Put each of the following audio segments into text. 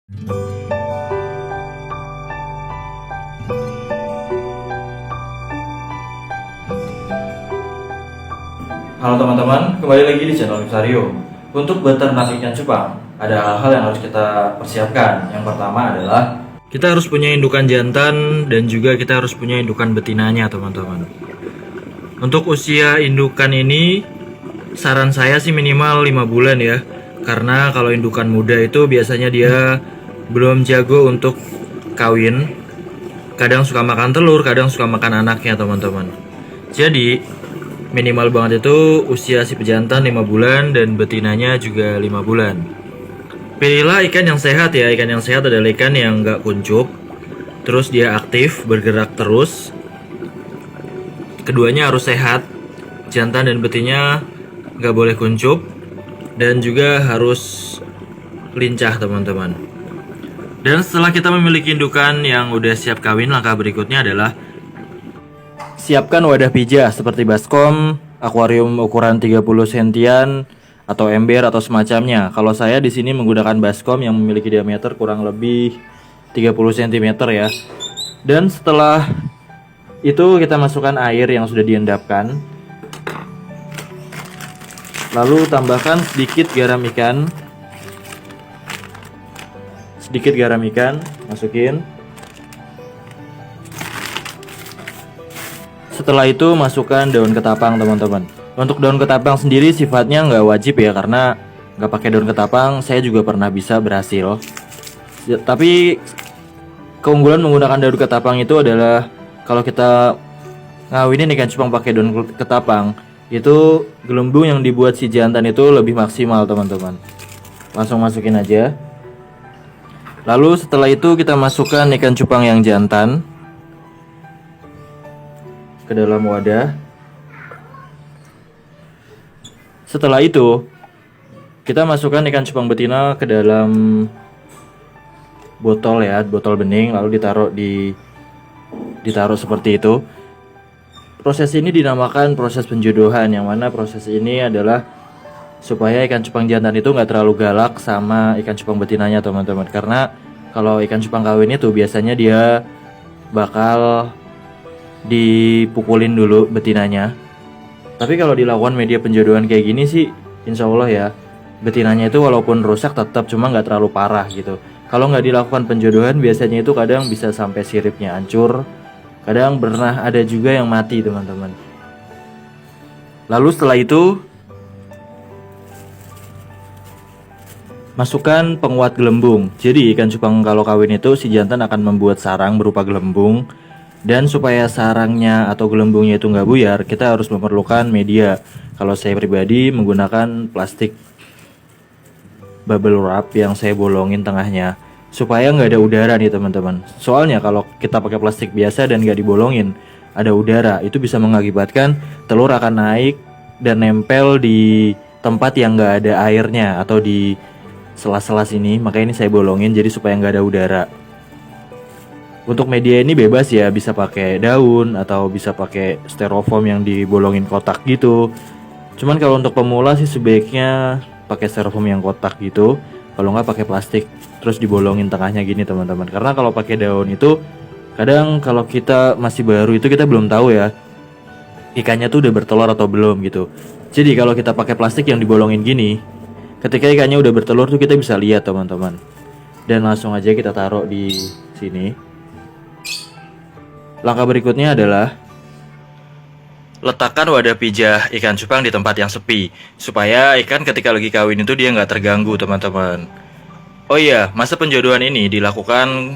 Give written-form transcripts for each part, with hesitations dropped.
Halo teman-teman, kembali lagi di channel Visario. Untuk beternak ikan cupang, ada hal-hal yang harus kita persiapkan. Yang pertama adalah kita harus punya indukan jantan dan juga kita harus punya indukan betinanya, teman-teman. Untuk usia indukan ini, saran saya sih minimal 5 bulan ya. Karena kalau indukan muda itu biasanya dia belum jago untuk kawin. Kadang suka makan telur, kadang suka makan anaknya, teman-teman. Jadi minimal banget itu usia si pejantan 5 bulan dan betinanya juga 5 bulan. Pilihlah ikan yang sehat ya. Ikan yang sehat adalah ikan yang nggak kuncup, terus dia aktif, bergerak terus. Keduanya harus sehat, jantan dan betinnya nggak boleh kuncup, dan juga harus lincah, teman-teman. Dan setelah kita memiliki indukan yang udah siap kawin, langkah berikutnya adalah siapkan wadah pijah seperti baskom, akuarium ukuran 30 sentian, atau ember atau semacamnya. Kalau saya di sini menggunakan baskom yang memiliki diameter kurang lebih 30 cm ya. Dan setelah itu kita masukkan air yang sudah diendapkan. Lalu tambahkan sedikit garam ikan. Sedikit garam ikan, masukin. Setelah itu masukkan daun ketapang, teman-teman. Untuk daun ketapang sendiri sifatnya nggak wajib ya, karena nggak pakai daun ketapang saya juga pernah bisa berhasil. Tapi keunggulan menggunakan daun ketapang itu adalah kalau kita ngawinin ikan cupang pakai daun ketapang, itu gelembung yang dibuat si jantan itu lebih maksimal, teman-teman. Langsung masukin aja. Lalu setelah itu kita masukkan ikan cupang yang jantan ke dalam wadah. Setelah itu kita masukkan ikan cupang betina ke dalam botol ya, botol bening, lalu ditaruh seperti itu. Proses ini dinamakan proses penjodohan, yang mana proses ini adalah supaya ikan cupang jantan itu nggak terlalu galak sama ikan cupang betinanya, teman-teman. Karena kalau ikan cupang kawin itu biasanya dia bakal dipukulin dulu betinanya. Tapi kalau dilakukan media penjodohan kayak gini sih, insya Allah ya, betinanya itu walaupun rusak tetap, cuma nggak terlalu parah gitu. Kalau nggak dilakukan penjodohan biasanya itu kadang bisa sampai siripnya hancur. Kadang pernah ada juga yang mati, teman-teman. Lalu setelah itu masukkan penguat gelembung. Jadi ikan cupang kalau kawin itu si jantan akan membuat sarang berupa gelembung. Dan supaya sarangnya atau gelembungnya itu nggak buyar, kita harus memerlukan media. Kalau saya pribadi menggunakan plastik bubble wrap yang saya bolongin tengahnya, supaya nggak ada udara nih, teman-teman. Soalnya kalau kita pakai plastik biasa dan nggak dibolongin, ada udara, itu bisa mengakibatkan telur akan naik dan nempel di tempat yang nggak ada airnya atau di sela-sela sini. Makanya ini saya bolongin jadi supaya nggak ada udara. Untuk media ini bebas ya, bisa pakai daun atau bisa pakai styrofoam yang dibolongin kotak gitu. Cuman kalau untuk pemula sih sebaiknya pakai styrofoam yang kotak gitu. Kalau nggak pakai plastik terus dibolongin tengahnya gini, teman-teman. Karena kalau pakai daun itu kadang kalau kita masih baru itu kita belum tahu ya ikannya tuh udah bertelur atau belum gitu. Jadi kalau kita pakai plastik yang dibolongin gini, ketika ikannya udah bertelur tuh kita bisa lihat, teman-teman. Dan langsung aja kita taruh di sini. Langkah berikutnya adalah letakkan wadah pijah ikan cupang di tempat yang sepi, supaya ikan ketika lagi kawin itu dia nggak terganggu, teman-teman. Oh iya, masa penjodohan ini dilakukan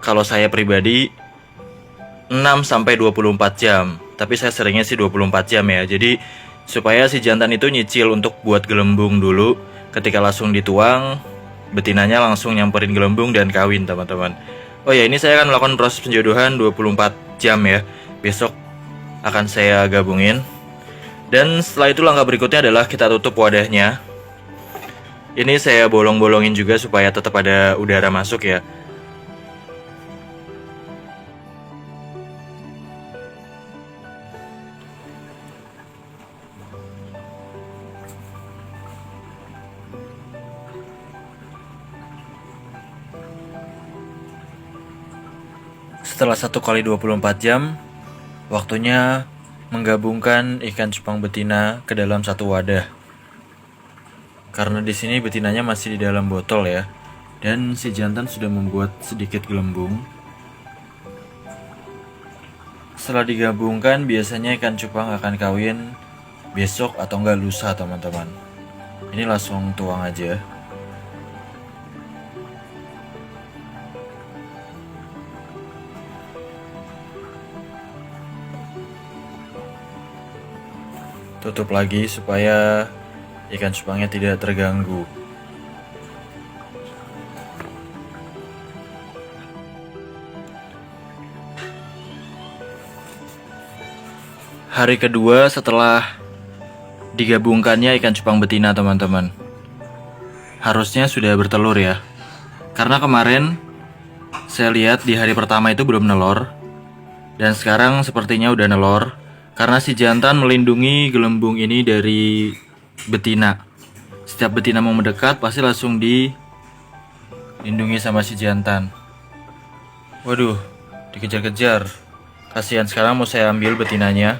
kalau saya pribadi 6-24 jam. Tapi saya seringnya sih 24 jam ya. Jadi supaya si jantan itu nyicil untuk buat gelembung dulu. Ketika langsung dituang, betinanya langsung nyamperin gelembung dan kawin, teman-teman. Oh ya, ini saya akan melakukan proses penjodohan 24 jam ya. Besok akan saya gabungin. Dan setelah itu langkah berikutnya adalah kita tutup wadahnya. Ini saya bolong-bolongin juga supaya tetap ada udara masuk ya. Setelah 1 kali 24 jam, waktunya menggabungkan ikan cupang betina ke dalam satu wadah. Karena di sini betinanya masih di dalam botol ya. Dan si jantan sudah membuat sedikit gelembung. Setelah digabungkan, biasanya ikan cupang akan kawin besok atau enggak lusa, teman-teman. Ini langsung tuang aja. Tutup lagi supaya ikan cupangnya tidak terganggu. Hari kedua setelah digabungkannya ikan cupang betina, teman-teman, harusnya sudah bertelur ya. Karena kemarin saya lihat di hari pertama itu belum nelor, dan sekarang sepertinya udah nelor. Karena si jantan melindungi gelembung ini dari betina. Setiap betina mau mendekat pasti langsung dilindungi sama si jantan. Waduh, dikejar-kejar. Kasihan, sekarang mau saya ambil betinanya.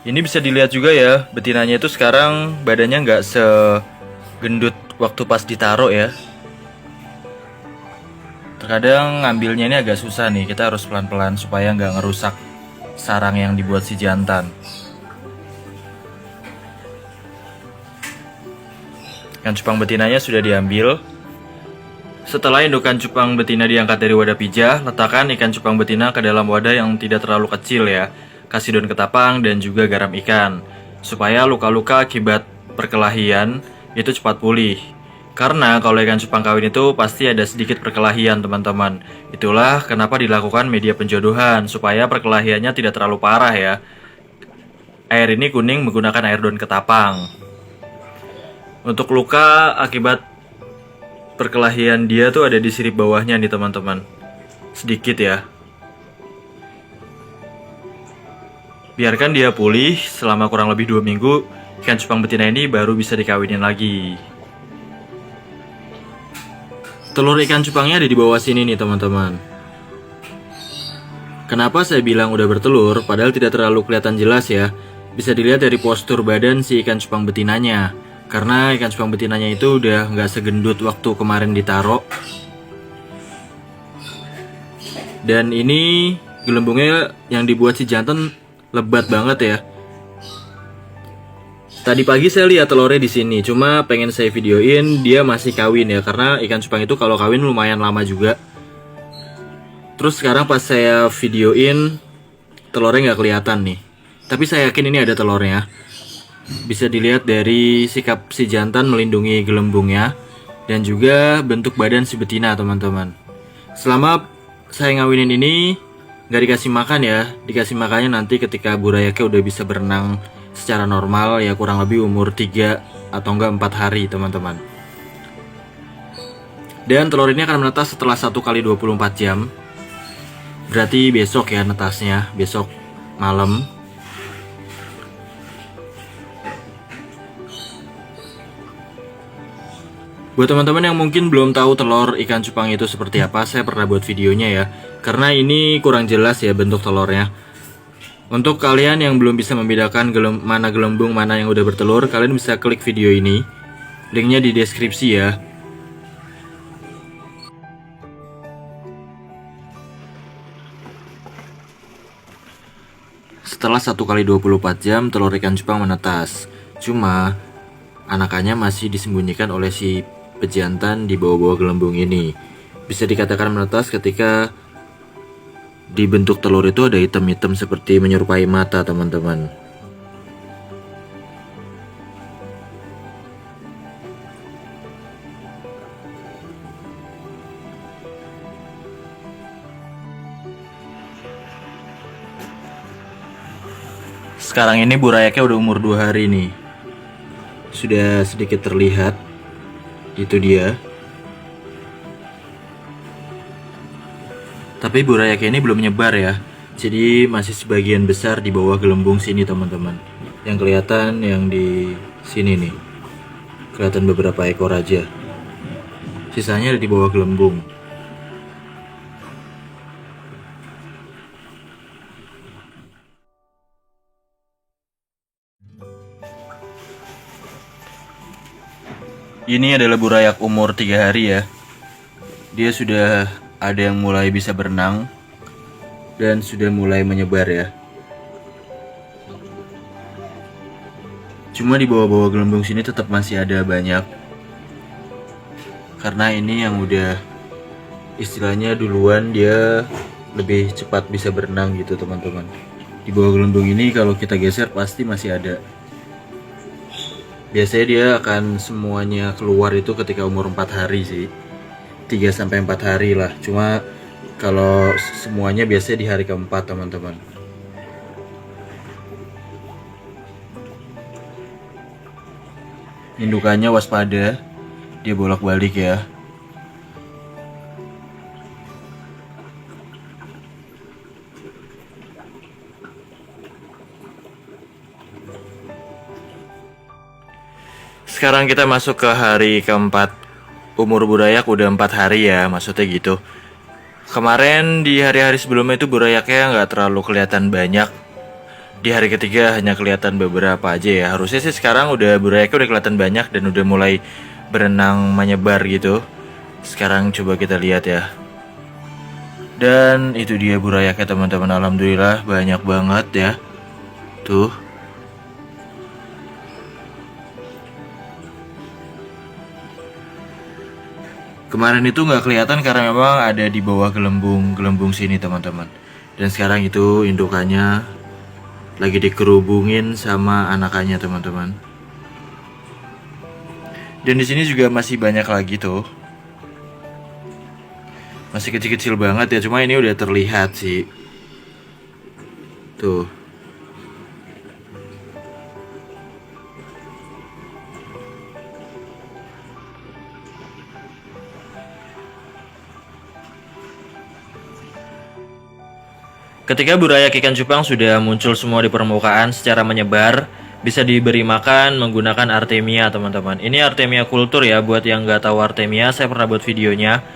Ini bisa dilihat juga ya, betinanya itu sekarang badannya nggak segendut waktu pas ditaruh ya. Terkadang ngambilnya ini agak susah nih, kita harus pelan-pelan supaya nggak ngerusak sarang yang dibuat si jantan. Ikan cupang betinanya sudah diambil. Setelah indukan cupang betina diangkat dari wadah pijah, letakkan ikan cupang betina ke dalam wadah yang tidak terlalu kecil ya. Kasih daun ketapang dan juga garam ikan, supaya luka-luka akibat perkelahian itu cepat pulih. Karena kalau ikan cupang kawin itu pasti ada sedikit perkelahian, teman-teman. Itulah kenapa dilakukan media penjodohan, supaya perkelahiannya tidak terlalu parah ya. Air ini kuning menggunakan air daun ketapang. Untuk luka akibat perkelahian dia tuh ada di sirip bawahnya nih, teman-teman. Sedikit ya. Biarkan dia pulih selama kurang lebih 2 minggu, ikan cupang betina ini baru bisa dikawinin lagi. Telur ikan cupangnya ada di bawah sini nih, teman-teman. Kenapa saya bilang udah bertelur, padahal tidak terlalu kelihatan jelas ya. Bisa dilihat dari postur badan si ikan cupang betinanya. Karena ikan cupang betinanya itu udah nggak segendut waktu kemarin ditaruh. Dan ini gelembungnya yang dibuat si jantan lebat banget ya. Tadi pagi saya lihat telurnya di sini, cuma pengen saya videoin dia masih kawin ya, karena ikan cupang itu kalau kawin lumayan lama juga. Terus sekarang pas saya videoin telurnya nggak kelihatan nih, tapi saya yakin ini ada telurnya. Bisa dilihat dari sikap si jantan melindungi gelembungnya dan juga bentuk badan si betina, teman-teman. Selama saya ngawinin ini nggak dikasih makan ya, dikasih makannya nanti ketika burayaknya udah bisa berenang secara normal ya, kurang lebih umur 3 atau enggak 4 hari, teman-teman. Dan telur ini akan menetas setelah 1 kali 24 jam. Berarti besok ya netasnya, besok malam. Buat teman-teman yang mungkin belum tahu telur ikan cupang itu seperti apa, saya pernah buat videonya ya. Karena ini kurang jelas ya bentuk telurnya. Untuk kalian yang belum bisa membedakan mana gelembung mana yang udah bertelur, kalian bisa klik video ini. Linknya di deskripsi ya. Setelah 1 kali 24 jam, telur ikan cupang menetas. Cuma anakannya masih disembunyikan oleh si pejantan di bawah-bawah gelembung ini. Bisa dikatakan menetas ketika di bentuk telur itu ada hitam-hitam seperti menyerupai mata, teman-teman. Sekarang ini burayaknya udah umur 2 hari nih. Sudah sedikit terlihat. Itu dia. Tapi burayaknya ini belum nyebar ya. Jadi masih sebagian besar di bawah gelembung sini, teman-teman. Yang kelihatan yang di sini nih. Kelihatan beberapa ekor aja. Sisanya ada di bawah gelembung. Ini adalah burayak umur 3 hari ya. Dia sudah ada yang mulai bisa berenang dan sudah mulai menyebar ya. Cuma di bawah-bawah gelembung sini tetap masih ada banyak. Karena ini yang udah istilahnya duluan, dia lebih cepat bisa berenang gitu teman-teman. Di bawah gelembung ini kalau kita geser pasti masih ada. Biasanya dia akan semuanya keluar itu ketika umur 4 hari sih. 3-4 hari lah. Cuma kalau semuanya biasanya di hari keempat teman-teman. Indukannya waspada, dia bolak-balik ya. Sekarang kita masuk ke hari keempat. Umur burayak udah 4 hari ya, maksudnya gitu. Kemarin di hari-hari sebelumnya itu burayaknya nggak terlalu kelihatan banyak. Di hari ketiga hanya kelihatan beberapa aja ya. Harusnya sih sekarang udah burayaknya udah kelihatan banyak dan udah mulai berenang menyebar gitu. Sekarang coba kita lihat ya. Dan itu dia burayaknya teman-teman, alhamdulillah banyak banget ya. Tuh. Kemarin itu nggak kelihatan karena memang ada di bawah gelembung sini teman-teman. Dan sekarang itu indukannya lagi dikerubungin sama anakannya teman-teman. Dan di sini juga masih banyak lagi tuh. Masih kecil-kecil banget ya, cuma ini udah terlihat sih. Tuh. Ketika burayak ikan cupang sudah muncul semua di permukaan secara menyebar, bisa diberi makan menggunakan Artemia teman-teman. Ini Artemia kultur ya, buat yang nggak tahu Artemia, saya pernah buat videonya.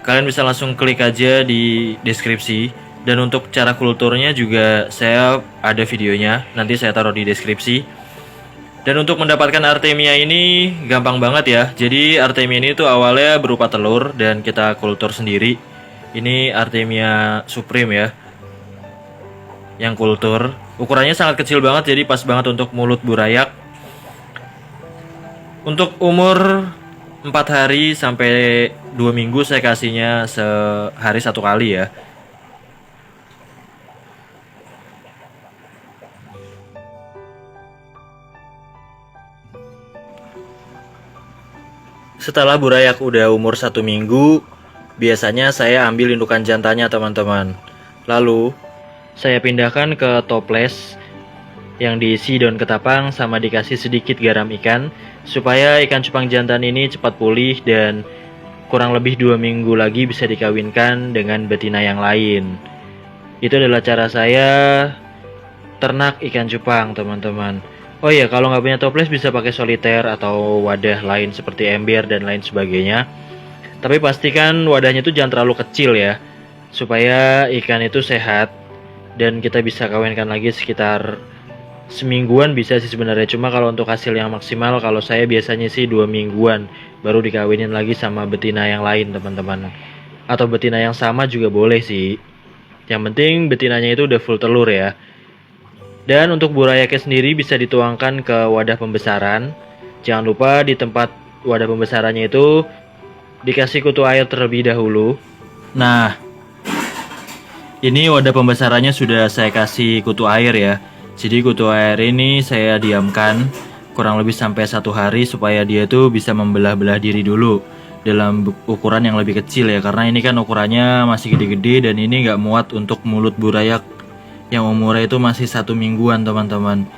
Kalian bisa langsung klik aja di deskripsi. Dan untuk cara kulturnya juga saya ada videonya, nanti saya taruh di deskripsi. Dan untuk mendapatkan Artemia ini gampang banget ya. Jadi Artemia ini tuh awalnya berupa telur dan kita kultur sendiri. Ini Artemia Supreme ya, yang kultur. Ukurannya sangat kecil banget, jadi pas banget untuk mulut burayak. Untuk umur 4 hari sampai 2 minggu saya kasihnya sehari 1 kali ya. Setelah burayak udah umur 1 minggu, biasanya saya ambil indukan jantannya teman-teman. Lalu saya pindahkan ke toples yang diisi daun ketapang sama dikasih sedikit garam ikan supaya ikan cupang jantan ini cepat pulih dan kurang lebih 2 minggu lagi bisa dikawinkan dengan betina yang lain. Itu adalah cara saya ternak ikan cupang teman-teman. Oh iya, kalau nggak punya toples bisa pakai soliter atau wadah lain seperti ember dan lain sebagainya. Tapi pastikan wadahnya itu jangan terlalu kecil ya, supaya ikan itu sehat. Dan kita bisa kawinkan lagi sekitar semingguan bisa sih sebenarnya. Cuma kalau untuk hasil yang maksimal, kalau saya biasanya sih 2 mingguan baru dikawinin lagi sama betina yang lain teman-teman. Atau betina yang sama juga boleh sih. Yang penting betinanya itu udah full telur ya. Dan untuk burayaknya sendiri bisa dituangkan ke wadah pembesaran. Jangan lupa di tempat wadah pembesarannya itu dikasih kutu air terlebih dahulu. Nah, ini wadah pembesarannya sudah saya kasih kutu air ya. Jadi kutu air ini saya diamkan kurang lebih sampai 1 hari supaya dia tuh bisa membelah-belah diri dulu dalam ukuran yang lebih kecil ya. Karena ini kan ukurannya masih gede-gede dan ini nggak muat untuk mulut burayak yang umurnya itu masih 1 mingguan teman-teman.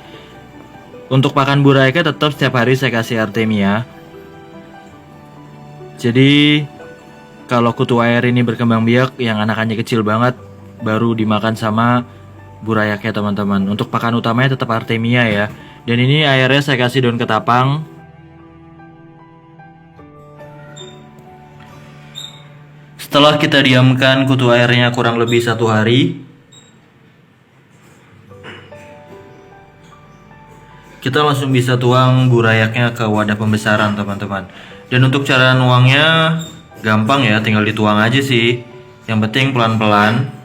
Untuk pakan burayaknya tetap setiap hari saya kasih Artemia. Jadi kalau kutu air ini berkembang biak yang anakannya kecil banget, baru dimakan sama burayaknya teman-teman. Untuk pakan utamanya tetap Artemia ya. Dan ini airnya saya kasih daun ketapang. Setelah kita diamkan kutu airnya kurang lebih 1 hari, kita langsung bisa tuang burayaknya ke wadah pembesaran teman-teman. Dan untuk cara nuangnya gampang ya, tinggal dituang aja sih. Yang penting pelan-pelan.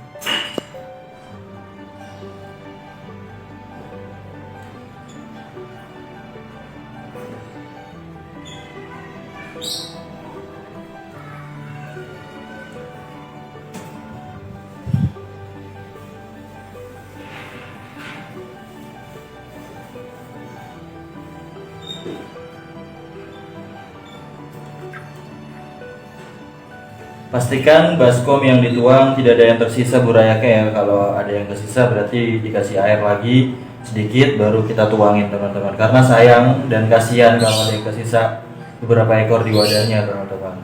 Pastikan baskom yang dituang tidak ada yang tersisa burayaknya ya. Kalau ada yang tersisa berarti dikasih air lagi sedikit baru kita tuangin teman-teman. Karena sayang dan kasihan kalau ada yang tersisa beberapa ekor di wadahnya teman-teman.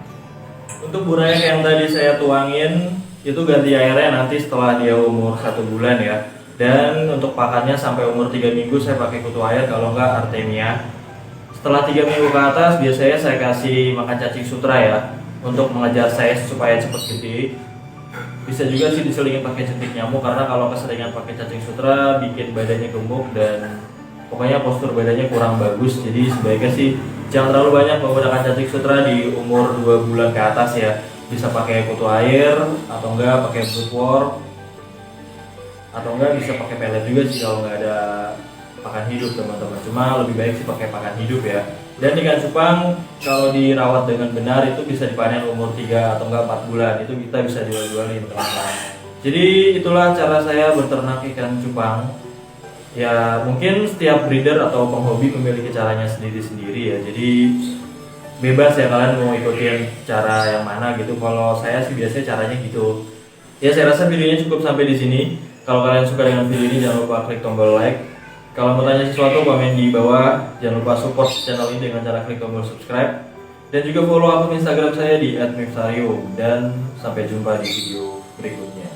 Untuk burayak yang tadi saya tuangin itu ganti airnya nanti setelah dia umur 1 bulan ya. Dan untuk pakannya sampai umur 3 minggu saya pakai kutu air, kalau enggak Artemia. Setelah 3 minggu ke atas biasanya saya kasih makan cacing sutra ya, untuk mengejar size supaya cepat gede. Bisa juga sih diselingin pakai jentik nyamuk, karena kalau keseringan pakai cacing sutra bikin badannya gemuk dan pokoknya postur badannya kurang bagus. Jadi sebaiknya sih jangan terlalu banyak menggunakan cacing sutra di umur 2 bulan ke atas ya. Bisa pakai kutu air atau enggak pakai broodwort, atau enggak bisa pakai pelet juga sih kalau nggak ada pakan hidup teman-teman. Cuma lebih baik sih pakai pakan hidup ya. Dan ikan cupang kalau dirawat dengan benar itu bisa dipanen umur 3 atau enggak 4 bulan. Itu kita bisa jual-jualin teman-teman. Jadi itulah cara saya berternak ikan cupang. Ya mungkin setiap breeder atau penghobi memiliki caranya sendiri-sendiri ya. Jadi bebas ya kalian mau ikutin cara yang mana gitu. Kalau saya sih biasanya caranya gitu. Ya saya rasa videonya cukup sampai di sini. Kalau kalian suka dengan video ini jangan lupa klik tombol like. Kalau mau tanya sesuatu komen di bawah. Jangan lupa support channel ini dengan cara klik tombol subscribe. Dan juga follow akun Instagram saya di @mifsarium. Dan sampai jumpa di video berikutnya.